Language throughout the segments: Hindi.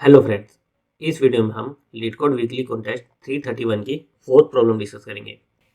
हेलो फ्रेंड्स, इस वीडियो में हम लीडकोड वीकली कॉन्टेस्ट 331 की फोर्थ प्रॉब्लम डिस्कस करेंगे।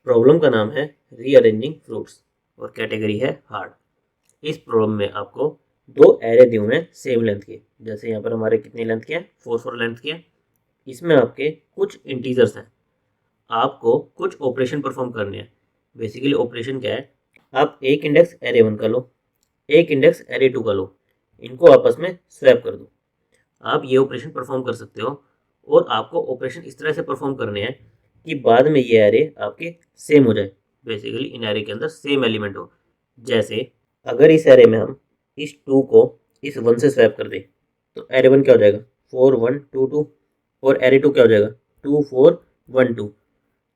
प्रॉब्लम का नाम है रीअरेंजिंग फ्रूट्स और कैटेगरी है हार्ड। इस प्रॉब्लम में आपको दो एरे दिए हुए हैं सेम लेंथ के। जैसे यहाँ पर हमारे कितनी लेंथ के हैं, 4 लेंथ के हैं। इसमें आपके कुछ इंटीजर्स हैं, आपको कुछ ऑपरेशन परफॉर्म करने हैं। बेसिकली ऑपरेशन क्या है, आप एक इंडेक्स एरे 1 का लो, एक इंडेक्स एरे 2 का लो, इनको आपस में स्वैप कर दो। आप ये ऑपरेशन परफॉर्म कर सकते हो और आपको ऑपरेशन इस तरह से परफॉर्म करने हैं कि बाद में ये एरे आपके सेम हो जाए। बेसिकली इन एरे के अंदर सेम एलिमेंट हो। जैसे अगर इस एरे में हम इस 2 को इस 1 से स्वैप कर दें तो एरे 1 क्या हो जाएगा, 4 1 2 2, और एरे 2 क्या हो जाएगा, 2 4 1 2।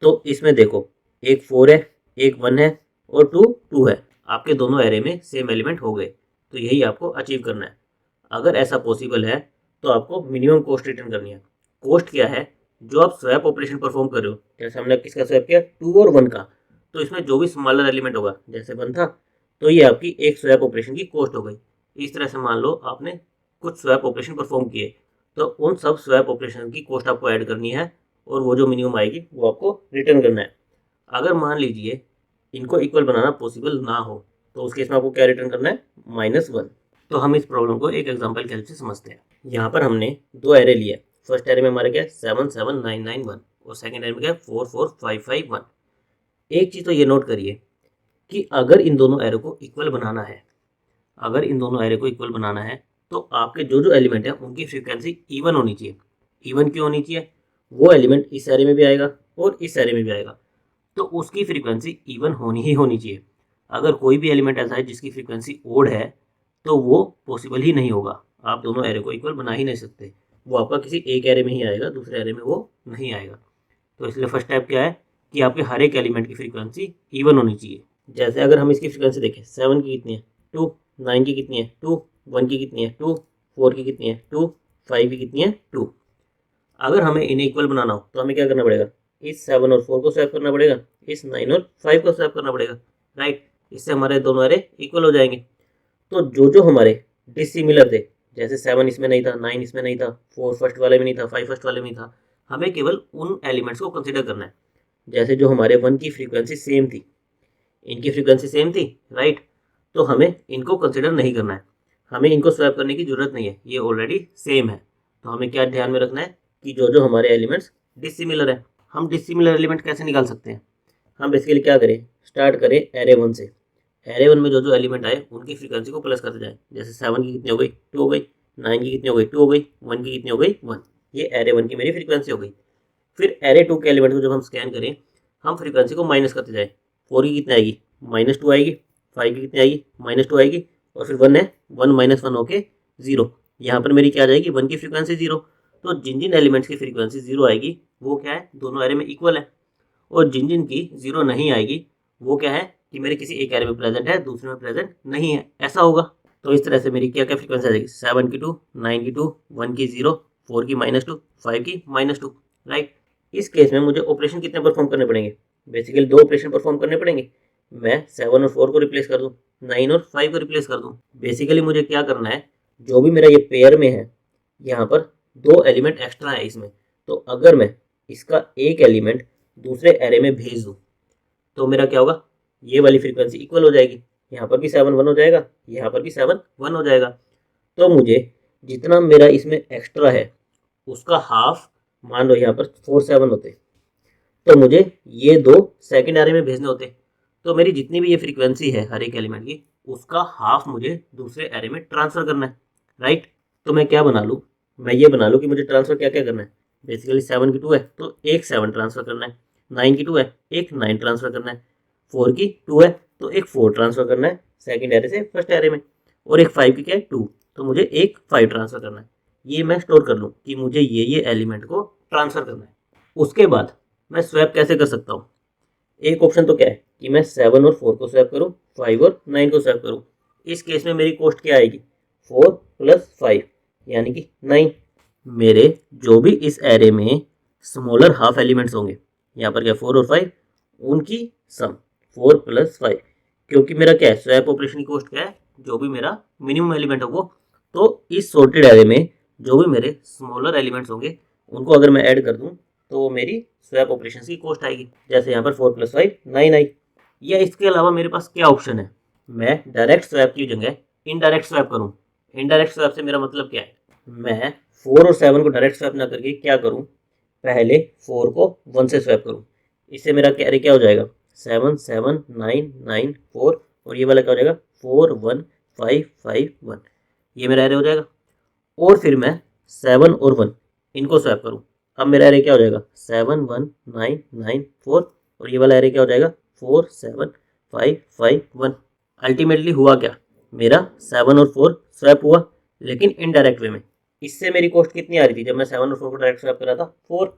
तो इसमें देखो, एक 4 है, एक 1 है और 2 2 है। आपके दोनों एरे में सेम एलिमेंट हो गए। तो यही आपको अचीव करना है। अगर ऐसा पॉसिबल है तो आपको मिनिमम कॉस्ट रिटर्न करनी है। कॉस्ट क्या है, जो आप स्वैप ऑपरेशन परफॉर्म कर रहे हो। जैसे हमने किसका स्वैप किया, 2 और 1 का, तो इसमें जो भी स्मॉलर एलिमेंट होगा, जैसे 1 था, तो ये आपकी एक स्वैप ऑपरेशन की कॉस्ट हो गई। इस तरह से मान लो आपने कुछ स्वैप ऑपरेशन परफॉर्म किए, तो उन सब स्वैप ऑपरेशन की कॉस्ट आपको ऐड करनी है और वो जो मिनिमम आएगी वो आपको रिटर्न करना है। अगर मान लीजिए इनको इक्वल बनाना पॉसिबल ना हो तो उस केस में आपको क्या रिटर्न करना है, -1। तो हम इस प्रॉब्लम को एक एग्जांपल की हेल्प से समझते हैं। यहाँ पर हमने दो एरे लिए। फर्स्ट एरे में हमारे क्या है, 7 7 9 9 1, और सेकंड एरे में क्या है, 4 4 5 5 1। एक चीज़ तो ये नोट करिए कि अगर इन दोनों एरे को इक्वल बनाना है, अगर इन दोनों एरे को इक्वल बनाना है तो आपके जो जो एलिमेंट है उनकी फ्रीक्वेंसी इवन होनी चाहिए। इवन क्यों होनी चाहिए, वो एलिमेंट इस एरे में भी आएगा और इस एरे में भी आएगा, तो उसकी फ्रीक्वेंसी इवन होनी ही होनी चाहिए। अगर कोई भी एलिमेंट ऐसा है जिसकी फ्रीक्वेंसी ओड है तो वो पॉसिबल ही नहीं होगा। आप दोनों एरे को इक्वल बना ही नहीं सकते। वो आपका किसी एक एरे में ही आएगा, दूसरे एरे में वो नहीं आएगा। तो इसलिए फर्स्ट स्टेप क्या है कि आपके हर एक एलिमेंट की फ्रीक्वेंसी इवन होनी चाहिए। जैसे अगर हम इसकी फ्रीक्वेंसी देखें, 7 की कितनी है, 2, 9 की कितनी है, 2, 1 की कितनी है, 2, 4 की कितनी है, 2, 5 की कितनी है, 2। अगर हमें इन्हें इक्वल बनाना हो तो हमें क्या करना पड़ेगा, इस 7 और 4 को स्वैप करना पड़ेगा, इस 9 और 5 को स्वैप करना पड़ेगा, राइट। इससे हमारे दोनों एरे इक्वल हो जाएंगे। तो जो जो हमारे डिसिमिलर थे, जैसे 7 इसमें नहीं था, 9 इसमें नहीं था, 4 फर्स्ट वाले में नहीं था, 5 फर्स्ट वाले में नहीं था, हमें केवल उन एलिमेंट्स को कंसिडर करना है। जैसे जो हमारे 1 की फ्रीक्वेंसी सेम थी, इनकी फ्रीक्वेंसी सेम थी, राइट। तो हमें इनको कंसिडर नहीं करना है, हमें इनको स्वैप करने की जरूरत नहीं है, ये ऑलरेडी सेम है। तो हमें क्या ध्यान में रखना है कि जो जो हमारे एलिमेंट्स डिसिमिलर है। हम डिसिमिलर एलिमेंट कैसे निकाल सकते हैं, हम बेसिकली क्या करें, स्टार्ट करें एरे 1 से। एरे 1 में जो जो एलिमेंट आए उनकी फ्रीक्वेंसी को प्लस करते जाए। जैसे 7 की कितनी हो गई, 2 हो गई, 9 की कितनी हो गई, 2 हो गई, 1 की कितनी हो गई, 1। ये एरे 1 की मेरी फ्रीक्वेंसी हो गई। फिर एरे 2 के एलिमेंट को जब हम स्कैन करें, हम फ्रीक्वेंसी को माइनस करते जाए। 4 की कितनी आएगी, -2 आएगी, 5 की कितनी आएगी, -2 आएगी, और फिर 1 है, 1 -1 होके 0। यहाँ पर मेरी क्या आ जाएगी, 1 की फ्रीक्वेंसी 0। तो जिन जिन एलिमेंट्स की फ्रीक्वेंसी 0 आएगी वो क्या है, दोनों एरे में इक्वल है। और जिन जिन की 0 नहीं आएगी वो क्या है कि मेरे किसी एक एरे में प्रेजेंट है, दूसरे में प्रेजेंट नहीं है, ऐसा होगा। तो इस तरह से मेरी क्या क्या फ्रीक्वेंसी आ जाएगी, 7 की 2, 9 की 2, 1 की 0, 4 की -2, 5 की -2, राइट। इस केस में मुझे ऑपरेशन कितने परफॉर्म करने पड़ेंगे, बेसिकली दो ऑपरेशन परफॉर्म करने पड़ेंगे। मैं 7 और 4 को रिप्लेस कर दूं, 9 और 5 को रिप्लेस कर दूं। बेसिकली मुझे क्या करना है, जो भी मेरा ये पेयर में है, यहाँ पर दो एलिमेंट एक्स्ट्रा है इसमें। तो अगर मैं इसका एक एलिमेंट दूसरे एरे में भेज दूं तो मेरा क्या होगा, ये वाली फ्रीक्वेंसी इक्वल हो जाएगी। यहाँ पर भी 7 1 हो जाएगा, यहाँ पर भी 7 1 हो जाएगा। तो मुझे जितना मेरा इसमें एक्स्ट्रा है उसका हाफ, मान लो यहाँ पर 4 7 होते, तो मुझे ये दो सेकंड एरे में भेजने होते। तो मेरी जितनी भी ये फ्रीक्वेंसी है हर एक एलिमेंट की, उसका हाफ मुझे दूसरे एरे में ट्रांसफर करना है, राइट। तो मैं क्या बना लूँ, मैं ये बना लूँ कि मुझे ट्रांसफर क्या क्या करना है। बेसिकली 7 की 2 है तो एक 7 ट्रांसफर करना है, 9 की 2 है एक 9 ट्रांसफर करना है, 4 की 2 है तो एक 4 ट्रांसफर करना है सेकंड एरे से फर्स्ट एरे में, और एक 5 की क्या है 2, तो मुझे एक 5 ट्रांसफर करना है। ये मैं स्टोर कर लूँ कि मुझे ये एलिमेंट को ट्रांसफर करना है। उसके बाद मैं स्वैप कैसे कर सकता हूँ, एक ऑप्शन तो क्या है कि मैं 7 और 4 को स्वैप करूँ, 5 और 9 को स्वैप करूँ। इस केस में मेरी कॉस्ट क्या आएगी, 4 + 5 यानी कि 9। मेरे जो भी इस एरे में स्मॉलर हाफ एलिमेंट्स होंगे, यहाँ पर क्या 4 और 5, उनकी सम 4 + 5, क्योंकि मेरा क्या है, स्वैप ऑपरेशन की कॉस्ट क्या है, जो भी मेरा मिनिमम एलिमेंट हो वो। तो इस सॉर्टेड एरे में जो भी मेरे स्मॉलर एलिमेंट्स होंगे उनको अगर मैं ऐड कर दूं तो वो मेरी स्वैप ऑपरेशन की कॉस्ट आएगी। जैसे यहाँ पर 4 + 5 9 आई। या इसके अलावा मेरे पास क्या ऑप्शन है, मैं डायरेक्ट स्वैप की जगह इनडायरेक्ट स्वैप करूँ। इनडायरेक्ट स्वैप से मेरा मतलब क्या है, मैं 4 और 7 को डायरेक्ट स्वैप ना करके क्या करूँ, पहले 4 को 1 से स्वैप करूँ। इससे मेरा कैरी क्या हो जाएगा, 7 7 9 9 4, और ये वाला क्या हो जाएगा 4 1 5 5 1, ये मेरा एरे हो जाएगा। और फिर मैं 7 और 1 इनको स्वैप करूँ, अब मेरा एरे क्या हो जाएगा 7 1 9 9 4, और ये वाला एरे क्या हो जाएगा 4 7 5 5 1। अल्टीमेटली हुआ क्या, मेरा 7 और 4 स्वैप हुआ, लेकिन इनडायरेक्ट वे में। इससे मेरी कॉस्ट कितनी आ रही थी, जब मैं 7 और 4 को डायरेक्ट स्वैप कर रहा था 4,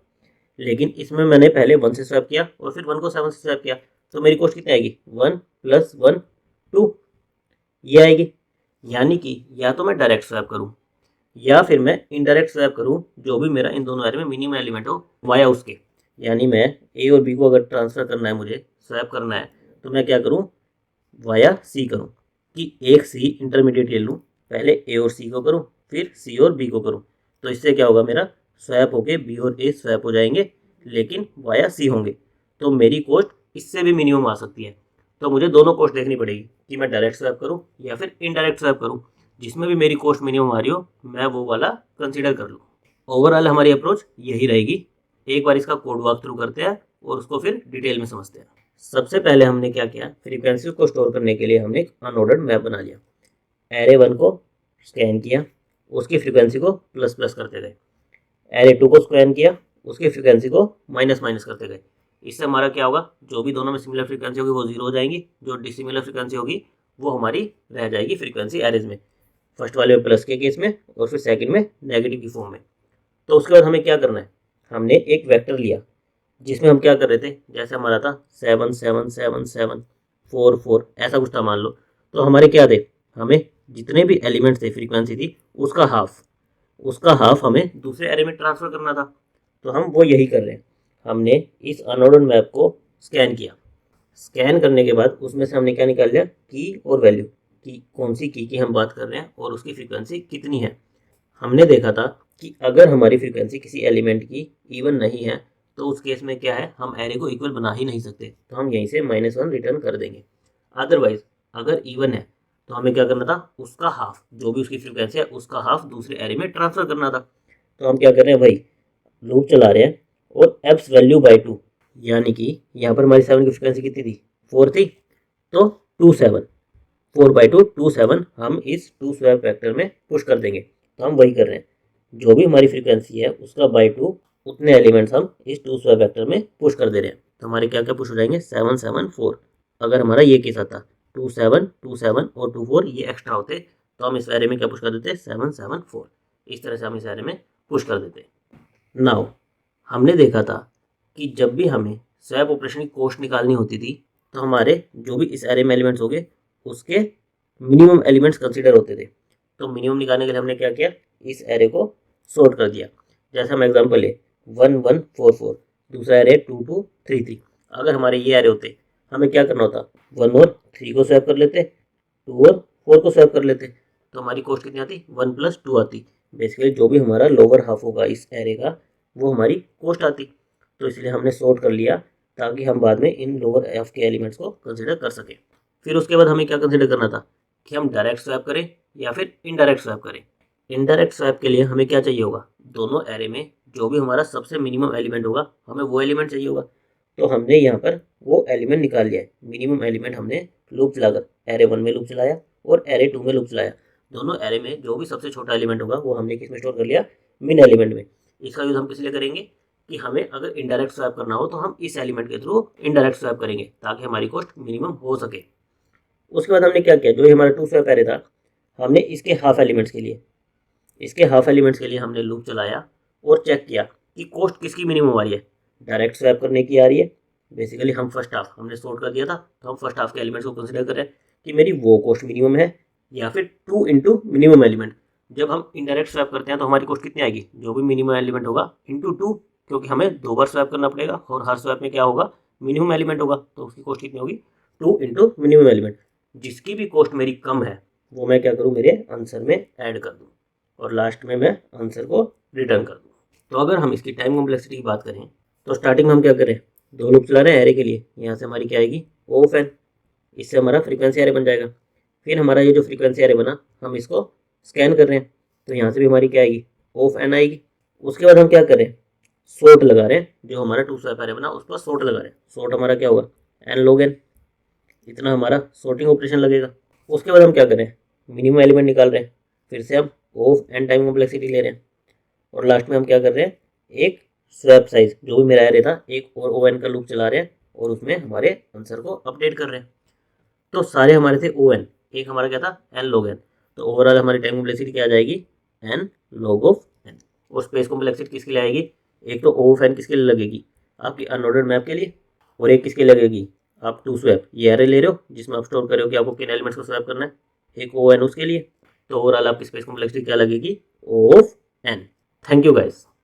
लेकिन इसमें मैंने पहले 1 से स्वैप किया और फिर 1 को 7 से स्वैप किया, तो मेरी कॉस्ट कितनी आएगी 1 + 1 2, ये आएगी। यानी कि या तो मैं डायरेक्ट स्वैप करूं या फिर मैं इनडायरेक्ट स्वैप करूं, जो भी मेरा इन दोनों एरे में मिनिमम एलिमेंट हो वाया उसके। यानी मैं ए और बी को अगर ट्रांसफर करना है, मुझे स्वैप करना है, तो मैं क्या करूं, वाया सी करूं, कि एक सी इंटरमीडिएट ले लूं, पहले ए और सी को करूं फिर सी और बी को करूं। तो इससे क्या होगा, मेरा स्वैप होके बी और ए स्वैप हो जाएंगे, लेकिन वाया सी होंगे, तो मेरी कॉस्ट इससे भी मिनिमम आ सकती है। तो मुझे दोनों कॉस्ट देखनी पड़ेगी कि मैं डायरेक्ट स्वैप करूं या फिर इनडायरेक्ट स्वैप करूं, जिसमें भी मेरी कॉस्ट मिनिमम आ रही हो मैं वो वाला कंसीडर कर लूँ। ओवरऑल हमारी अप्रोच यही रहेगी। एक बार इसका कोड वॉक थ्रू करते हैं और उसको फिर डिटेल में समझते हैं। सबसे पहले हमने क्या किया, फ्रीक्वेंसी को स्टोर करने के लिए हमने एक अनऑर्डर्ड मैप बना लिया। एरे 1 को स्कैन किया, उसकी फ्रीक्वेंसी को प्लस प्लस करते गए। एरे 2 को स्कैन किया, उसकी फ्रीक्वेंसी को माइनस माइनस करते गए। इससे हमारा क्या होगा, जो भी दोनों में सिमिलर फ्रीक्वेंसी होगी वो 0 हो जाएंगी, जो डिसिमिलर फ्रीक्वेंसी होगी वो हमारी रह जाएगी फ्रीक्वेंसी एरेज में, फर्स्ट वाले में प्लस के केस में और फिर सेकंड में नेगेटिव की फॉर्म में। तो उसके बाद हमें क्या करना है, हमने एक वेक्टर लिया जिसमें हम क्या कर रहे थे, जैसे हमारा था 7 7 7 7 4 4 ऐसा कुछ था मान लो। तो हमारे क्या थे, हमें जितने भी एलिमेंट्स थे फ्रीक्वेंसी थी उसका हाफ हमें दूसरे एरे में ट्रांसफर करना था। तो हम वो यही कर रहे हैं, हमने इस अनऑर्डर्ड मैप को स्कैन किया। स्कैन करने के बाद उसमें से हमने क्या निकाल लिया, की और वैल्यू, कि कौन सी की हम बात कर रहे हैं और उसकी फ्रीक्वेंसी कितनी है। हमने देखा था कि अगर हमारी फ्रीक्वेंसी किसी एलिमेंट की इवन नहीं है तो उस केस में क्या है, हम एरे को इक्वल बना ही नहीं सकते, तो हम यहीं से -1 रिटर्न कर देंगे। अदरवाइज अगर इवन है तो हमें क्या करना था, उसका हाफ, जो भी उसकी फ्रीक्वेंसी है उसका हाफ दूसरे एरे में ट्रांसफर करना था। तो हम क्या कर रहे हैं भाई, लूप चला रहे हैं और एप्स वैल्यू बाई 2, यानी कि यहाँ पर हमारी 7 की फ्रीक्वेंसी कितनी थी 4 थी, तो 2 7 4/2 2 7 हम इस 2 स्वैप वेक्टर में पुश कर देंगे। तो हम वही कर रहे हैं, जो भी हमारी फ्रीक्वेंसी है उसका बाई 2 उतने एलिमेंट्स हम इस 2 स्वैप वेक्टर में पुश कर दे रहे हैं। तो हमारे क्या क्या पुश हो जाएंगे 7 7 4। अगर हमारा ये केस आता 2 7 2 7 और 2 4 ये एक्स्ट्रा होते, तो हम इस एरे में क्या पुश कर देते 7 7 4। इस तरह से हम इस एरे में पुश कर देते। नाउ हमने देखा था कि जब भी हमें स्वैप ऑपरेशन की कॉस्ट निकालनी होती थी तो हमारे जो भी इस एरे में एलिमेंट्स हो गए उसके मिनिमम एलिमेंट्स कंसीडर होते थे। तो मिनिमम निकालने के लिए हमने क्या किया, इस एरे को सॉर्ट कर दिया। जैसे हम एग्जांपल ले 1 1 4 4, दूसरा एरे 2 2 3 3। अगर हमारे ये एरे होते हमें क्या करना होता, 1 और 3 को स्वैप कर लेते, 2 और 4 को स्वैप कर लेते, तो हमारी कॉस्ट कितनी आती 1 + 2 आती। बेसिकली जो भी हमारा लोअर हाफ होगा इस एरे का वो हमारी कॉस्ट आती। तो इसलिए हमने सॉर्ट कर लिया ताकि हम बाद में इन लोअर हाफ के एलिमेंट्स को कंसिडर कर सकें। फिर उसके बाद हमें क्या कंसिडर करना था कि हम डायरेक्ट स्वैप करें या फिर इनडायरेक्ट स्वैप करें। इनडायरेक्ट स्वैप के लिए हमें क्या चाहिए होगा, दोनों एरे में जो भी हमारा सबसे मिनिमम एलिमेंट होगा हमें वो एलिमेंट चाहिए होगा। तो हमने यहाँ पर वो एलिमेंट निकाल लिया है, मिनिमम एलिमेंट हमने लूप चलाकर एरे 1 में लूप चलाया और एरे 2 में लूप चलाया। दोनों एरे में जो भी सबसे छोटा एलिमेंट होगा वो हमने किस में स्टोर कर लिया, मिन एलिमेंट में। इसका यूज हम किस लिए करेंगे कि हमें अगर इनडायरेक्ट स्वैप करना हो तो हम इस एलिमेंट के थ्रू इनडायरेक्ट स्वैप करेंगे ताकि हमारी कॉस्ट मिनिमम हो सके। उसके बाद हमने क्या किया, जो हमारा 2 स्वैप एरे था हमने इसके हाफ एलिमेंट्स के लिए हमने लूप चलाया और चेक किया कि कॉस्ट किसकी मिनिमम आ रही है, डायरेक्ट स्वैप करने की आ रही है। बेसिकली हम फर्स्ट हाफ हमने सॉर्ट कर दिया था, तो हम फर्स्ट हाफ के एलिमेंट्स को कंसिडर कर रहे हैं कि मेरी वो कॉस्ट मिनिमम है, या फिर 2 × मिनिमम एलिमेंट। जब हम इनडायरेक्ट स्वैप करते हैं तो हमारी कॉस्ट कितनी आएगी, जो भी मिनिमम एलिमेंट होगा इंटू 2, क्योंकि हमें 2 बार स्वैप करना पड़ेगा और हर स्वैप में क्या होगा, मिनिमम एलिमेंट होगा, तो उसकी कॉस्ट कितनी होगी 2 × मिनिमम एलिमेंट। जिसकी भी कॉस्ट मेरी कम है वो मैं क्या करूँ, मेरे आंसर में ऐड कर दूँ। और लास्ट में मैं आंसर को रिटर्न कर दूँ। तो अगर हम इसकी टाइम कॉम्प्लेक्सिटी की बात करें तो स्टार्टिंग में हम क्या करें, दो लूप चला रहे हैं एरे के लिए, यहाँ से हमारी क्या आएगी ऑफ एन, इससे हमारा फ्रीक्वेंसी एरे बन जाएगा। फिर हमारा ये जो फ्रीक्वेंसी एरे बना हम इसको स्कैन कर रहे हैं तो यहाँ से भी हमारी क्या आएगी ऑफ एन आएगी। उसके बाद हम क्या करें, सोर्ट लगा रहे हैं, जो हमारा टू स्वैप एरे बना उस पर सोर्ट लगा रहे हैं। सोर्ट हमारा क्या होगा एन लॉग एन, इतना हमारा सोर्टिंग ऑपरेशन लगेगा। उसके बाद हम क्या करें, मिनिमम एलिमेंट निकाल रहे हैं, फिर से हम ऑफ एन टाइम कॉम्प्लेक्सिटी ले रहे हैं और लास्ट में हम क्या कर रहे हैं, एक स्वैप साइज जो भी मेरा एरे था एक और ओ एन का लूप चला रहे हैं और उसमें हमारे आंसर को अपडेट कर रहे हैं। तो सारे हमारे थे ओ एन, एक हमारा क्या था एन लॉग एन। तो ओवरऑल हमारी टाइम कॉम्प्लेक्सिटी क्या आ जाएगी एन लॉग ऑफ एन। और स्पेस कॉम्प्लेक्सिटी किसके लिए आएगी, एक तो ओ ऑफ एन किसके लिए लगेगी आपकी अनऑर्डर्ड मैप के लिए, और एक किसके लगेगी आप टू स्वैप ये एरे ले रहे हो जिसमें आप स्टोर कर रहे हो कि आपको किन एलिमेंट्स को स्वैप करना है, एक ओ एन उसके लिए। तो ओवरऑल आपकी स्पेस कॉम्प्लेक्सिटी क्या लगेगी O of N. Thank you guys.